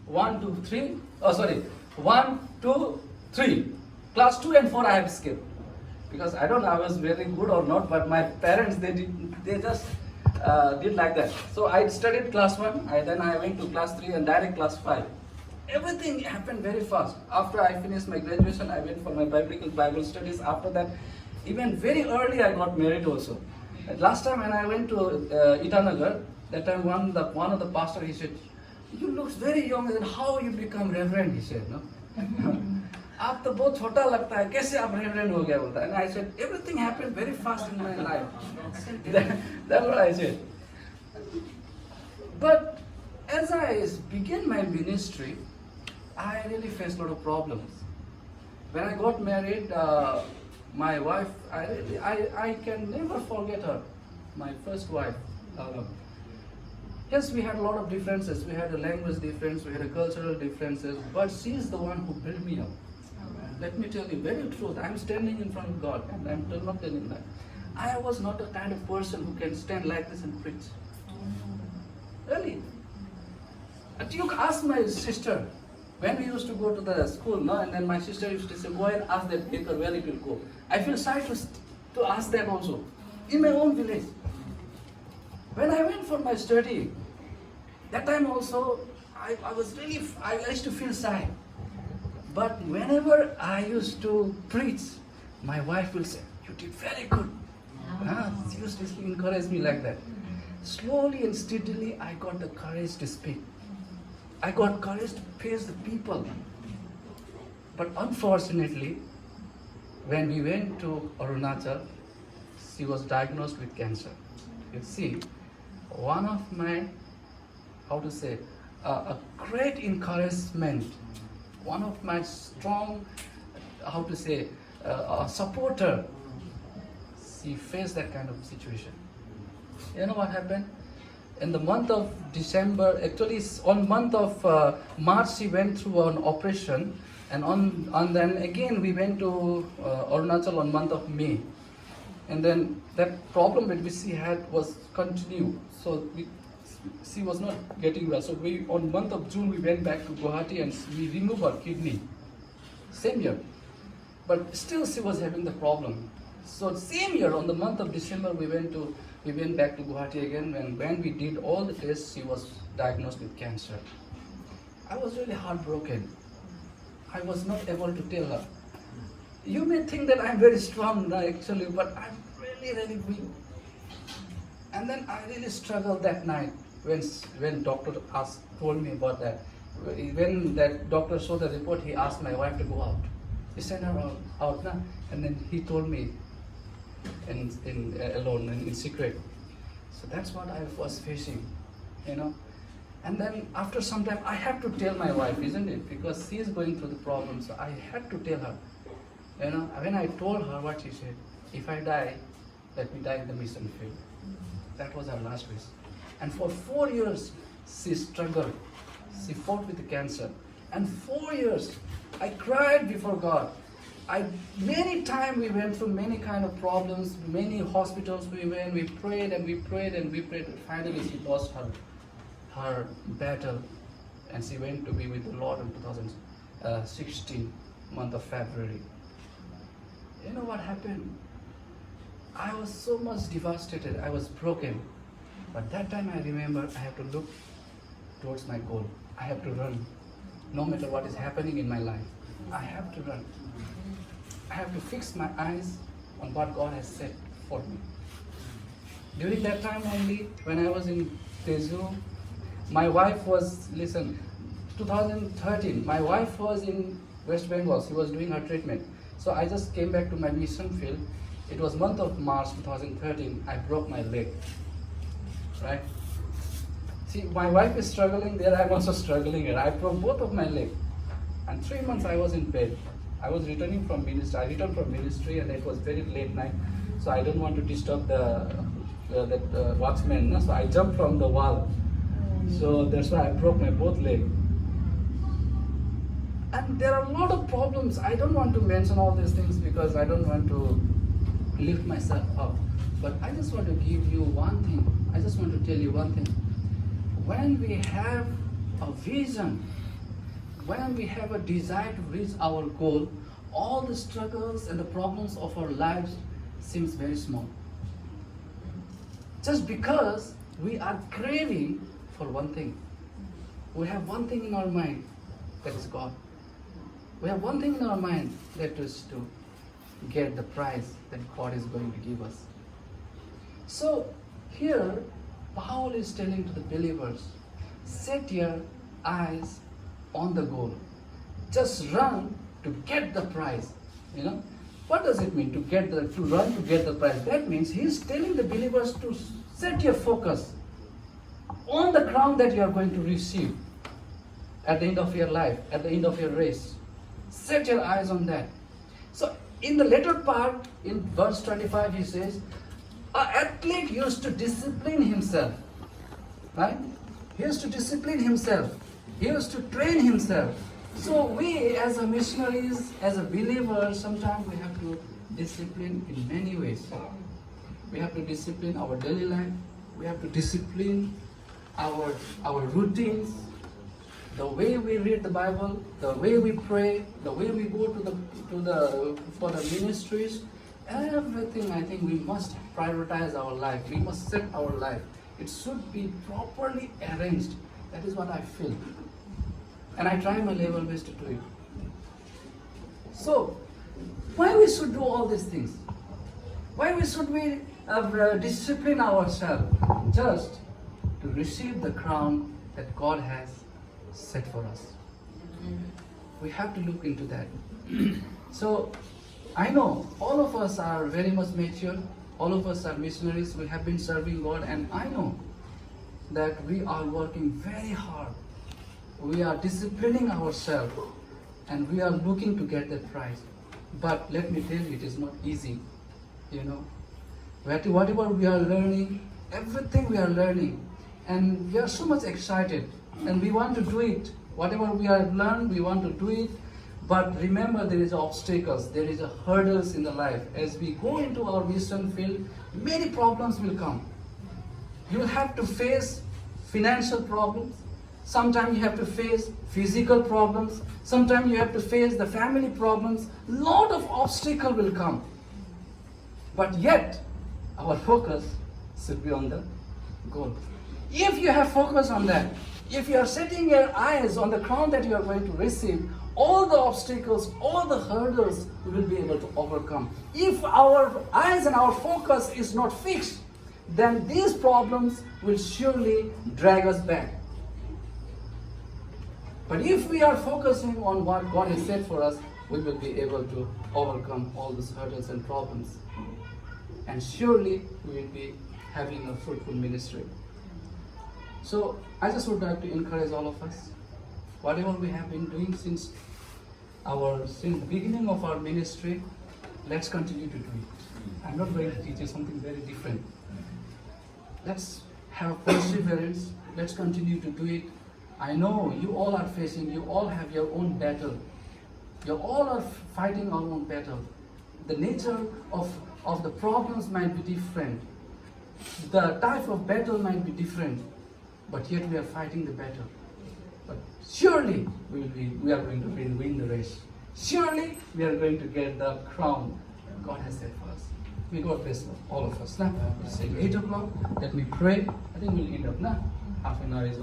1, 2, 3. Oh, sorry. 1, 2, 3. Class 2 and 4 I have skipped. Because I don't know I was very good or not, but my parents, they just did like that. So I studied class 1, then I went to class 3 and direct class 5. Everything happened very fast. After I finished my graduation, I went for my Bible studies. After that, even very early I got married also. Last time when I went to Itanagar, that time one of the pastor, he said, "You look very young, and how you become reverend?" He said, "No, आप तो बहुत छोटा लगता है, कैसे आप reverend हो गया?" बोलता है. And I said, everything happened very fast in my life. That's what I said. But as I began my ministry, I really faced a lot of problems. When I got married, my wife, I can never forget her, my first wife. Yes, we had a lot of differences. We had a language difference, we had a cultural differences, but she is the one who built me up. Let me tell you, very truth, I'm standing in front of God, and I'm not telling that. I was not the kind of person who can stand like this and preach. Really. But you ask my sister, when we used to go to the school, no, and then my sister used to say, "Go and ask that baker where it will go." I feel shy to ask them also, in my own village. When I went for my study, that time also, I used to feel shy. But whenever I used to preach, my wife will say, "You did very good." She used to encourage me like that. Slowly and steadily, I got the courage to speak. I got courage to face the people. But unfortunately, when we went to Arunachal, she was diagnosed with cancer. You see, one of my, a great encouragement, one of my strong, a supporter, she faced that kind of situation. You know what happened? In the month of December, actually on month of March, she went through an operation, and then again we went to Arunachal on month of May, and then that problem that she had was continued. So she was not getting well. So on month of June we went back to Guwahati and we removed her kidney. Same year, but still she was having the problem. So same year on the month of December we went back to Guwahati again, and when we did all the tests, she was diagnosed with cancer. I was really heartbroken. I was not able to tell her. You may think that I'm very strong actually, but I'm really, really weak. And then I really struggled that night when doctor told me about that. When that doctor saw the report, he asked my wife to go out. He sent her out now, and then he told me alone in secret. So that's what I was facing, you know. And then after some time, I had to tell my wife, isn't it? Because she is going through the problem, so I had to tell her. You know, when I told her what she said, "If I die, let me die in the mission field." That was her last wish. And for 4 years, she struggled. She fought with the cancer. And 4 years, I cried before God. Many times we went through many kind of problems, many hospitals we went, we prayed and we prayed and we prayed. Finally, she lost her battle, and she went to be with the Lord in 2016, month of February. You know what happened? I was so much devastated. I was broken. But that time I remember I have to look towards my goal. I have to run. No matter what is happening in my life, I have to run. I have to fix my eyes on what God has said for me. During that time only, when I was in Tezu, my wife was, 2013, my wife was in West Bengal. She was doing her treatment. So I just came back to my mission field. It was month of March 2013. I broke my leg. Right? See, my wife is struggling there. I'm also struggling here. I broke both of my legs. And 3 months I was in bed. I was returning from ministry. I returned from ministry, and it was very late night. So I don't want to disturb the watchman. No? So I jumped from the wall. So that's why I broke my both legs. And there are a lot of problems. I don't want to mention all these things because I don't want to lift myself up. But I just want to give you one thing. I just want to tell you one thing. When we have a vision, when we have a desire to reach our goal, all the struggles and the problems of our lives seems very small. Just because we are craving for one thing. We have one thing in our mind, that is God. We have one thing in our mind, that is to get the prize that God is going to give us. So here, Paul is telling to the believers, set your eyes on the goal. Just run to get the prize. You know, what does it mean to run to get the prize? That means he's telling the believers to set your focus on the crown that you are going to receive at the end of your life, at the end of your race. Set your eyes on that. So in the later part, in verse 25, he says, an athlete used to discipline himself. Right? He used to discipline himself. He used to train himself. So we as a missionaries, as a believer, sometimes we have to discipline in many ways. We have to discipline our daily life. We have to discipline our routines, the way we read the Bible, the way we pray, the way we go for the ministries. Everything, I think we must prioritize our life. We must set our life. It should be properly arranged. That is what I feel. And I try my level best to do it. So, why we should do all these things? Why should we discipline ourselves? Just to receive the crown that God has set for us. We have to look into that. So, I know all of us are very much mature. All of us are missionaries. We have been serving God, and I know that we are working very hard. We are disciplining ourselves, and we are looking to get that prize. But let me tell you, it is not easy. You know, whatever we are learning, everything we are learning, and we are so much excited, and we want to do it. Whatever we have learned, we want to do it. But remember, there is obstacles, there is hurdles in the life. As we go into our mission field, many problems will come. You will have to face financial problems. Sometimes you have to face physical problems. Sometimes you have to face the family problems. Lot of obstacles will come. But yet, our focus should be on the goal. If you have focus on that, if you are setting your eyes on the crown that you are going to receive, all the obstacles, all the hurdles we will be able to overcome. If our eyes and our focus is not fixed, then these problems will surely drag us back. But if we are focusing on what God has said for us, we will be able to overcome all these hurdles and problems. And surely we will be having a fruitful ministry. So I just would like to encourage all of us, whatever we have been doing since the beginning of our ministry, let's continue to do it. I'm not going to teach you something very different. Let's have perseverance. Let's continue to do it. I know you all are facing, you all have your own battle. You all are fighting our own battle. The nature of the problems might be different. The type of battle might be different. But yet we are fighting the battle. But surely we are going to win the race. Surely we are going to get the crown God has set for us. May God bless all of us. Now, it's 8 o'clock. Let me pray. I think we'll end up now. Half an hour is